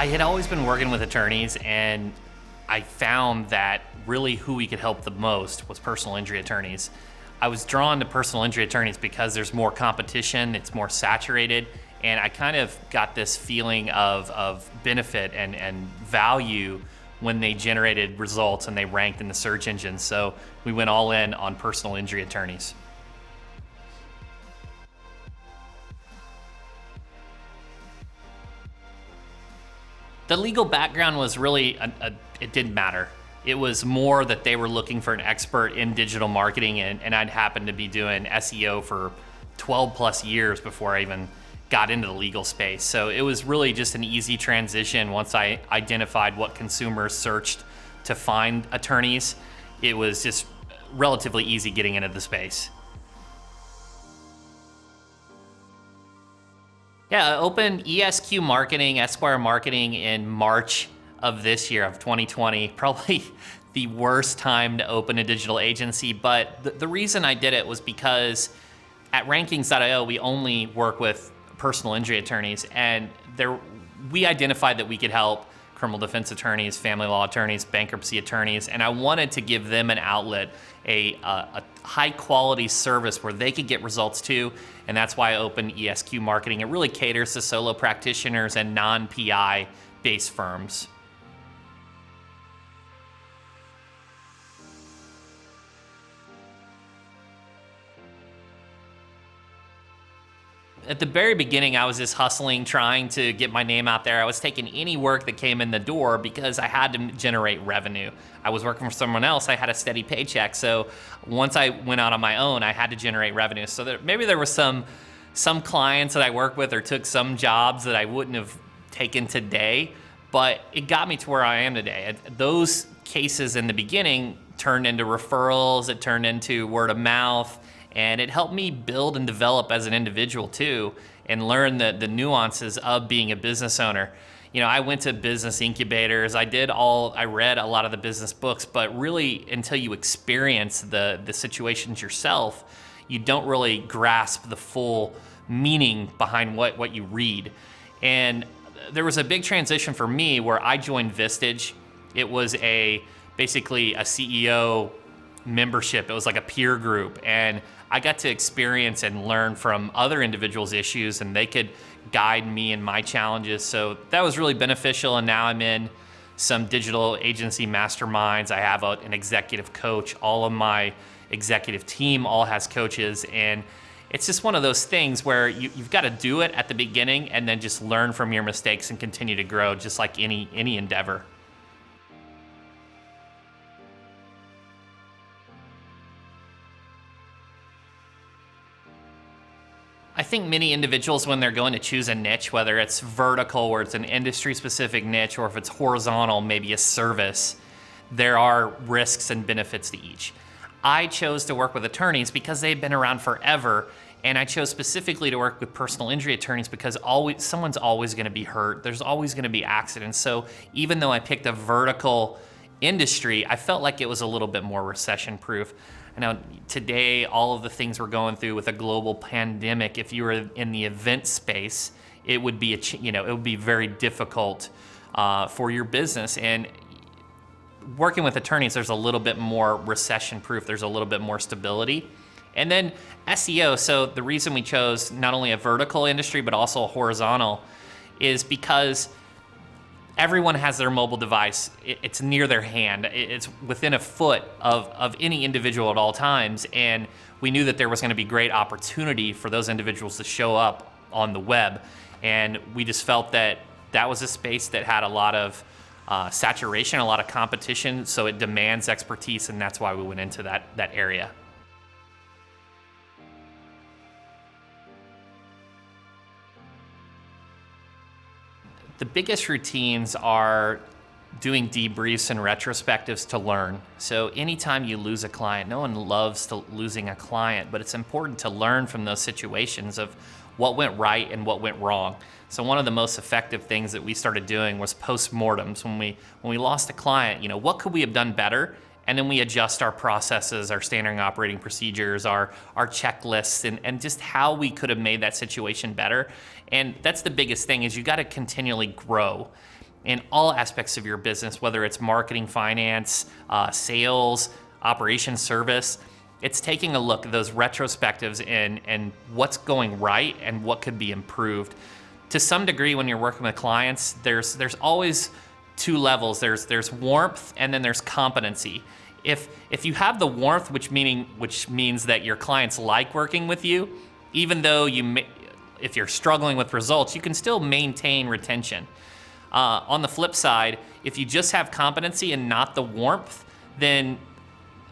had always been working with attorneys, and I found that really who we could help the most was personal injury attorneys. I was drawn to personal injury attorneys because there's more competition, it's more saturated, and I kind of got this feeling of benefit and value when they generated results and they ranked in the search engines. So we went all in on personal injury attorneys. The legal background was really, it didn't matter. It was more that they were looking for an expert in digital marketing, and I'd happened to be doing SEO for 12 plus years before I even got into the legal space. So it was really just an easy transition once I identified what consumers searched to find attorneys. It was just relatively easy getting into the space. Yeah, I opened ESQ Marketing, Esquire Marketing in March of this year, of 2020. Probably the worst time to open a digital agency, but the reason I did it was because at Rankings.io, we only work with personal injury attorneys, and we identified that we could help criminal defense attorneys, family law attorneys, bankruptcy attorneys, and I wanted to give them an outlet, a high quality service where they could get results too, and that's why I opened ESQ Marketing. It really caters to solo practitioners and non-PI based firms. At the very beginning, I was just hustling, trying to get my name out there. I was taking any work that came in the door because I had to generate revenue. I was working for someone else, I had a steady paycheck. So once I went out on my own, I had to generate revenue. So maybe there were some clients that I worked with or took some jobs that I wouldn't have taken today, but it got me to where I am today. Those cases in the beginning turned into referrals, it turned into word of mouth, and it helped me build and develop as an individual too, and learn the nuances of being a business owner. You know, I went to business incubators, I read a lot of the business books, but really until you experience the situations yourself, you don't really grasp the full meaning behind what you read. And there was a big transition for me where I joined Vistage. It was basically a CEO membership. It was like a peer group, and I got to experience and learn from other individuals' issues, and they could guide me in my challenges. So that was really beneficial, and now I'm in some digital agency masterminds. I have an executive coach. All of my executive team all has coaches, and it's just one of those things where you've got to do it at the beginning and then just learn from your mistakes and continue to grow, just like any endeavor. I think many individuals, when they're going to choose a niche, whether it's vertical, where it's an industry-specific niche, or if it's horizontal, maybe a service, there are risks and benefits to each. I chose to work with attorneys because they've been around forever, and I chose specifically to work with personal injury attorneys because someone's always going to be hurt. There's always going to be accidents. So even though I picked a vertical industry, I felt like it was a little bit more recession-proof. I know today, all of the things we're going through with a global pandemic, if you were in the event space, it would be it would be very difficult for your business. And working with attorneys, there's a little bit more recession-proof. There's a little bit more stability. And then SEO. So the reason we chose not only a vertical industry but also a horizontal is because everyone has their mobile device. It's near their hand. It's within a foot of any individual at all times. And we knew that there was going to be great opportunity for those individuals to show up on the web. And we just felt that that was a space that had a lot of saturation, a lot of competition. So it demands expertise, and that's why we went into that area. The biggest routines are doing debriefs and retrospectives to learn. So anytime you lose a client, no one loves losing a client, but it's important to learn from those situations of what went right and what went wrong. So one of the most effective things that we started doing was postmortems. When we lost a client, what could we have done better? And then we adjust our processes, our standard operating procedures, our checklists, and just how we could have made that situation better. And that's the biggest thing, is you got to continually grow. in all aspects of your business, whether it's marketing, finance, sales, operations, service. It's taking a look at those retrospectives and what's going right and what could be improved. To some degree, when you're working with clients, there's always two levels. There's warmth and then there's competency. If you have the warmth, which means that your clients like working with you, even though if you're struggling with results, you can still maintain retention. On the flip side, if you just have competency and not the warmth, then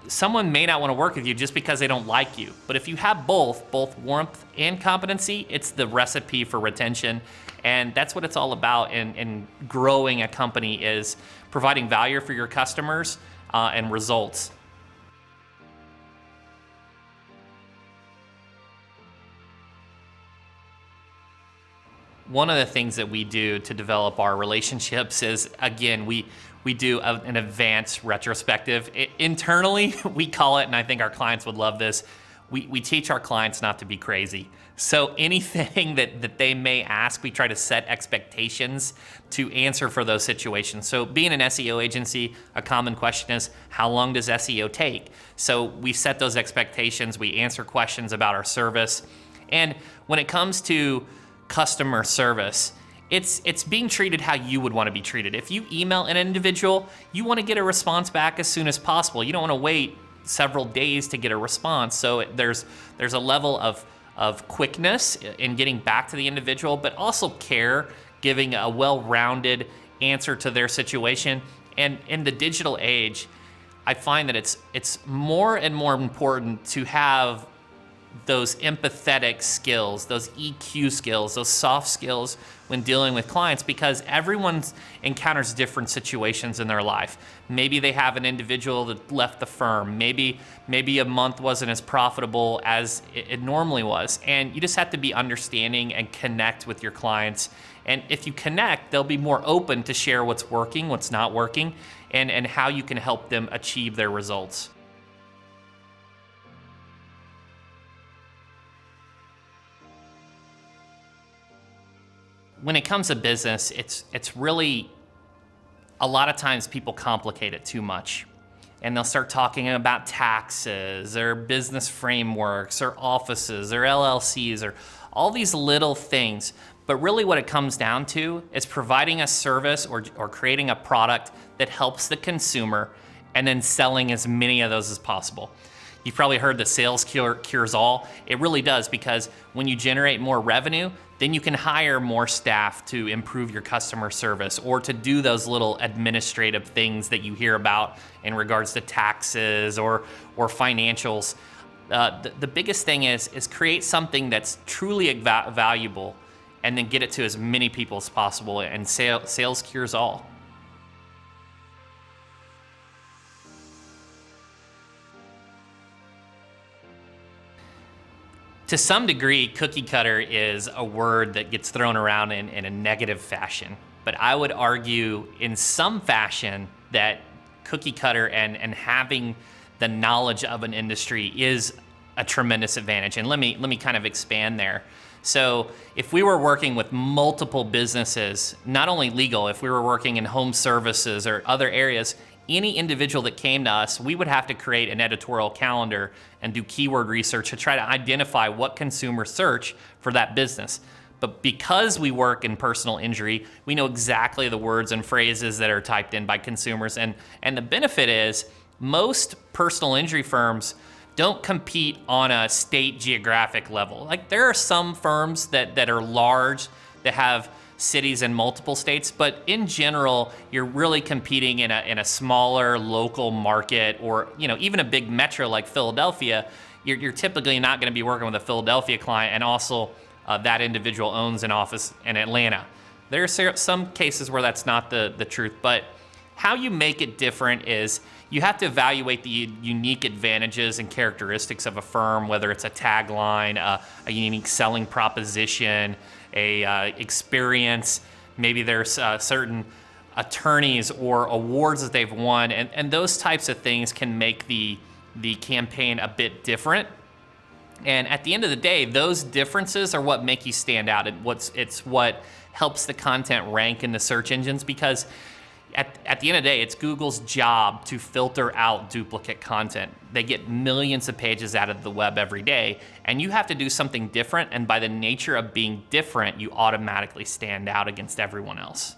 someone may not want to work with you just because they don't like you. But if you have both warmth and competency, it's the recipe for retention. And that's what it's all about in growing a company, is providing value for your customers and results. One of the things that we do to develop our relationships is, again, we do an advanced retrospective. Internally, we call it, and I think our clients would love this, we teach our clients not to be crazy. So anything that they may ask, we try to set expectations to answer for those situations. So being an SEO agency, a common question is, how long does SEO take? So we set those expectations, we answer questions about our service. And when it comes to customer service, it's being treated how you would want to be treated. If you email an individual, you want to get a response back as soon as possible. You don't want to wait several days to get a response. So there's a level of quickness in getting back to the individual, but also care, giving a well-rounded answer to their situation. And in the digital age, I find that it's more and more important to have those empathetic skills, those EQ skills, those soft skills when dealing with clients, because everyone encounters different situations in their life. Maybe they have an individual that left the firm. Maybe a month wasn't as profitable as it normally was. And you just have to be understanding and connect with your clients. And if you connect, they'll be more open to share what's working, what's not working, and how you can help them achieve their results. When it comes to business, it's really, a lot of times people complicate it too much. And they'll start talking about taxes or business frameworks or offices or LLCs or all these little things. But really what it comes down to is providing a service or creating a product that helps the consumer, and then selling as many of those as possible. You've probably heard the sales cures all. It really does, because when you generate more revenue, then you can hire more staff to improve your customer service or to do those little administrative things that you hear about in regards to taxes or financials. The biggest thing is create something that's truly valuable, and then get it to as many people as possible, and sales cures all. To some degree, cookie cutter is a word that gets thrown around in a negative fashion. But I would argue in some fashion that cookie cutter and having the knowledge of an industry is a tremendous advantage. And let me kind of expand there. So if we were working with multiple businesses, not only legal, if we were working in home services or other areas, any individual that came to us, we would have to create an editorial calendar and do keyword research to try to identify what consumers search for that business. But because we work in personal injury, we know exactly the words and phrases that are typed in by consumers. And the benefit is, most personal injury firms don't compete on a state geographic level. Like, there are some firms that are large, that have cities in multiple states, but in general, you're really competing in a smaller local market, or even a big metro like Philadelphia. You're typically not going to be working with a Philadelphia client and also that individual owns an office in Atlanta. There are some cases where that's not the truth, but how you make it different is you have to evaluate the unique advantages and characteristics of a firm, whether it's a tagline, a unique selling proposition, a experience. Maybe there's certain attorneys or awards that they've won, and those types of things can make the campaign a bit different. And at the end of the day, those differences are what make you stand out. It's what helps the content rank in the search engines, because at the end of the day, it's Google's job to filter out duplicate content. They get millions of pages out of the web every day, and you have to do something different, and by the nature of being different, you automatically stand out against everyone else.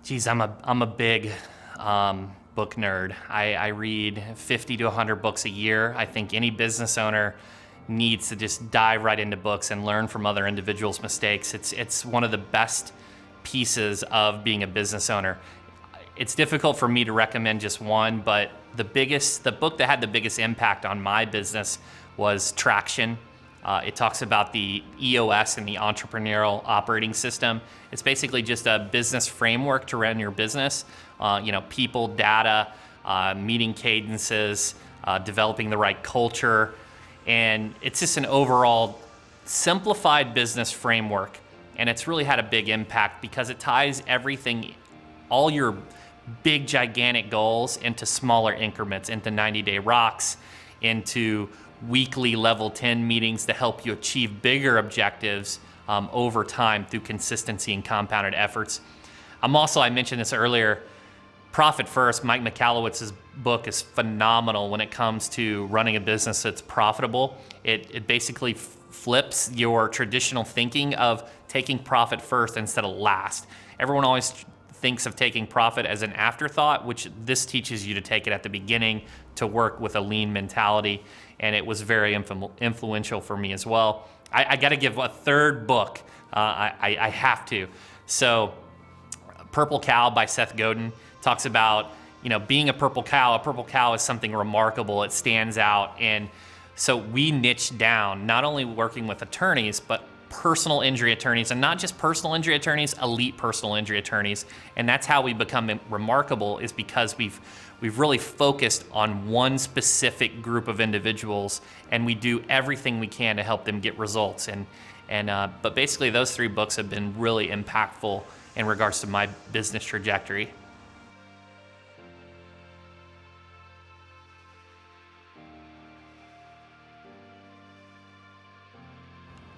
Geez, I'm a big book nerd. I read 50 to 100 books a year. I think any business owner needs to just dive right into books and learn from other individuals' mistakes. It's one of the best pieces of being a business owner. It's difficult for me to recommend just one, but the book that had the biggest impact on my business was Traction. It talks about the EOS and the entrepreneurial operating system. It's basically just a business framework to run your business. People, data, meeting cadences, developing the right culture. And it's just an overall simplified business framework. And it's really had a big impact because it ties everything, all your big, gigantic goals into smaller increments, into 90-day rocks, into weekly level 10 meetings to help you achieve bigger objectives over time through consistency and compounded efforts. I mentioned this earlier, Profit First, Mike Michalowicz's book is phenomenal when it comes to running a business that's profitable. It basically flips your traditional thinking of taking profit first instead of last. Everyone always thinks of taking profit as an afterthought, which this teaches you to take it at the beginning, to work with a lean mentality, and it was very influential for me as well. I got to give a third book. I have to. So, Purple Cow by Seth Godin talks about, being a purple cow. A purple cow is something remarkable. It stands out. And so we niche down, not only working with attorneys, but personal injury attorneys, and not just personal injury attorneys, elite personal injury attorneys. And that's how we become remarkable, is because we've really focused on one specific group of individuals, and we do everything we can to help them get results. But basically those three books have been really impactful in regards to my business trajectory.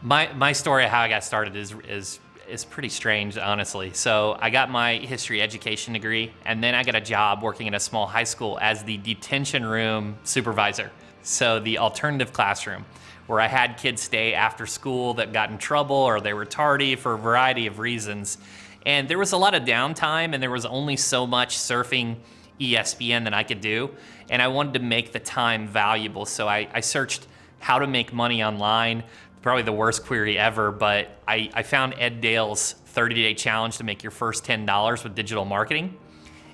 My story of how I got started is pretty strange, honestly. So I got my history education degree, and then I got a job working in a small high school as the detention room supervisor. So the alternative classroom, where I had kids stay after school that got in trouble or they were tardy for a variety of reasons. And there was a lot of downtime, and there was only so much surfing ESPN that I could do. And I wanted to make the time valuable. So I searched how to make money online. Probably the worst query ever, but I found Ed Dale's 30-day challenge to make your first $10 with digital marketing.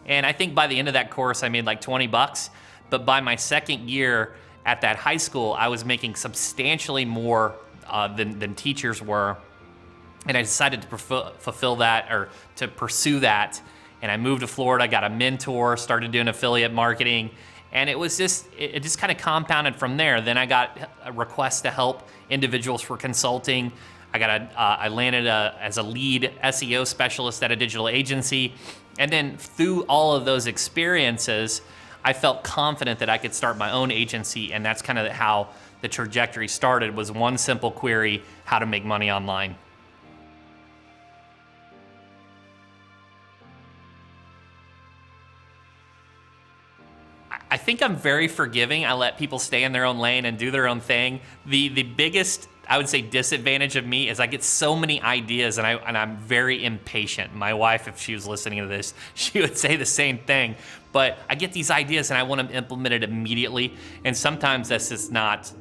And I think by the end of that course, I made like 20 bucks. But by my second year at that high school, I was making substantially more than teachers were. And I decided to fulfill that, or to pursue that. And I moved to Florida, got a mentor, started doing affiliate marketing. And it just kind of compounded from there. Then I got a request to help individuals for consulting. I landed as a lead SEO specialist at a digital agency. And then through all of those experiences, I felt confident that I could start my own agency. And that's kind of how the trajectory started, was one simple query: how to make money online. I think I'm very forgiving. I let people stay in their own lane and do their own thing. The biggest, I would say, disadvantage of me is I get so many ideas, and I'm very impatient. My wife, if she was listening to this, she would say the same thing. But I get these ideas and I want to implement it immediately. And sometimes that's just not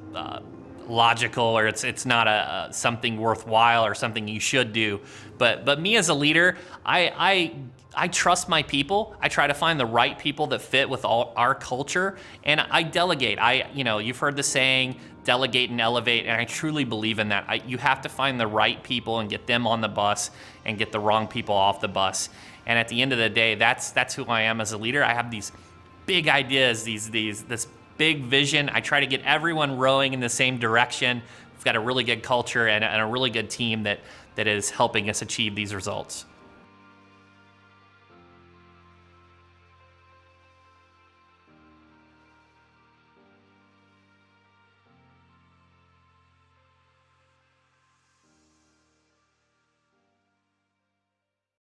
logical, or it's not something worthwhile or something you should do. But me as a leader, I trust my people. I try to find the right people that fit with our culture, and I delegate. You've heard the saying, delegate and elevate, and I truly believe in that. You have to find the right people and get them on the bus, and get the wrong people off the bus. And at the end of the day, that's who I am as a leader. I have these big ideas, this big vision. I try to get everyone rowing in the same direction. We've got a really good culture and a really good team that is helping us achieve these results.